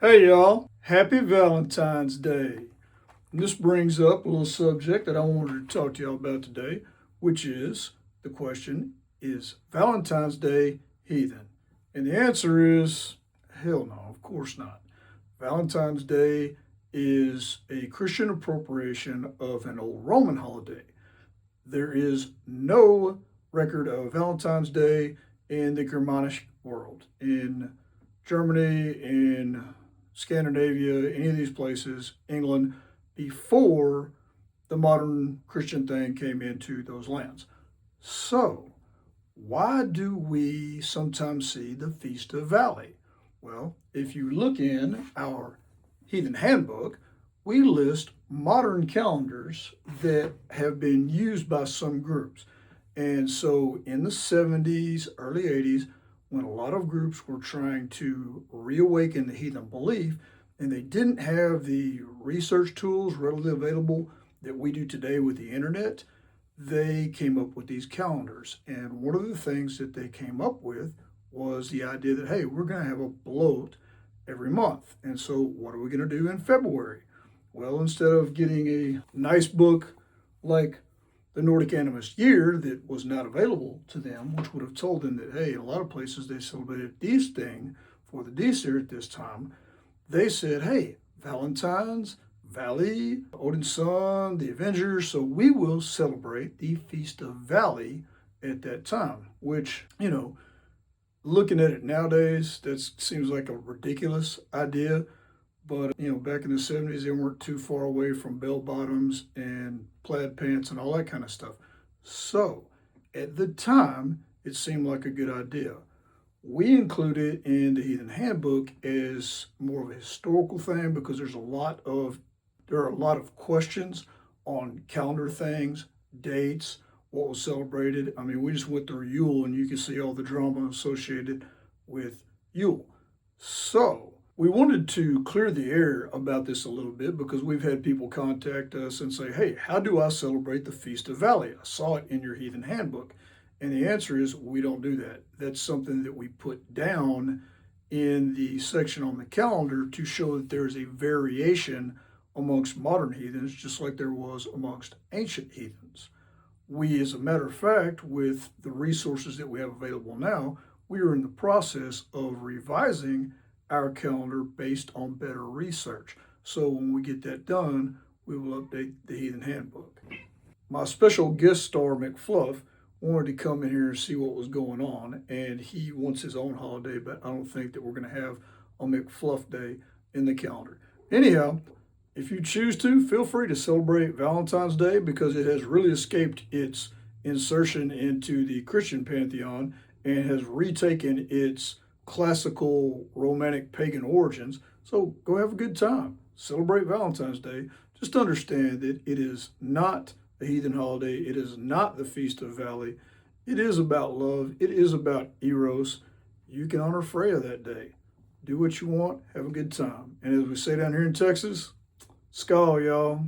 Hey y'all, happy Valentine's Day. And this brings up a little subject that I wanted to talk to y'all about today, which is the question, is Valentine's Day heathen? And the answer is hell no, of course not. Valentine's Day is a Christian appropriation of an old Roman holiday. There is no record of Valentine's Day in the Germanic world, in Germany, in Scandinavia, any of these places, England, before the modern Christian thing came into those lands. So, why do we sometimes see the Feast of Vali? Well, if you look in our Heathen Handbook, we list modern calendars that have been used by some groups. And so in the 70s, early 80s, when a lot of groups were trying to reawaken the heathen belief, and they didn't have the research tools readily available that we do today with the internet, they came up with these calendars. And one of the things that they came up with was the idea that, hey, we're going to have a bloat every month. And so what are we going to do in February? Well, instead of getting a nice book like the Nordic Animist Year that was not available to them, which would have told them that, hey, in a lot of places they celebrated this thing for the Disir at this time, they said, hey, Valentine's, Valley, Odin's son, the Avengers, so we will celebrate the Feast of Vali at that time, which, looking at it nowadays, that seems like a ridiculous idea. But, back in the 70s, they weren't too far away from bell bottoms and plaid pants and all that kind of stuff. So, at the time, it seemed like a good idea. We include it in the Heathen Handbook as more of a historical thing because there are a lot of questions on calendar things, dates, what was celebrated. I mean, we just went through Yule and you can see all the drama associated with Yule. So, we wanted to clear the air about this a little bit because we've had people contact us and say, hey, how do I celebrate the Feast of Vali? I saw it in your Heathen Handbook. And the answer is we don't do that. That's something that we put down in the section on the calendar to show that there's a variation amongst modern heathens, just like there was amongst ancient heathens. We, as a matter of fact, with the resources that we have available now, we are in the process of revising our calendar based on better research. So when we get that done, we will update the Heathen Handbook. My special guest star, McFluff, wanted to come in here and see what was going on, and he wants his own holiday, but I don't think that we're going to have a McFluff Day in the calendar. Anyhow, if you choose to, feel free to celebrate Valentine's Day because it has really escaped its insertion into the Christian pantheon and has retaken its classical romantic pagan origins. So go have a good time. Celebrate Valentine's Day. Just understand that it is not a heathen holiday. It is not the Feast of Vali. It is about love. It is about Eros. You can honor Freya that day. Do what you want. Have a good time. And as we say down here in Texas, skål, y'all.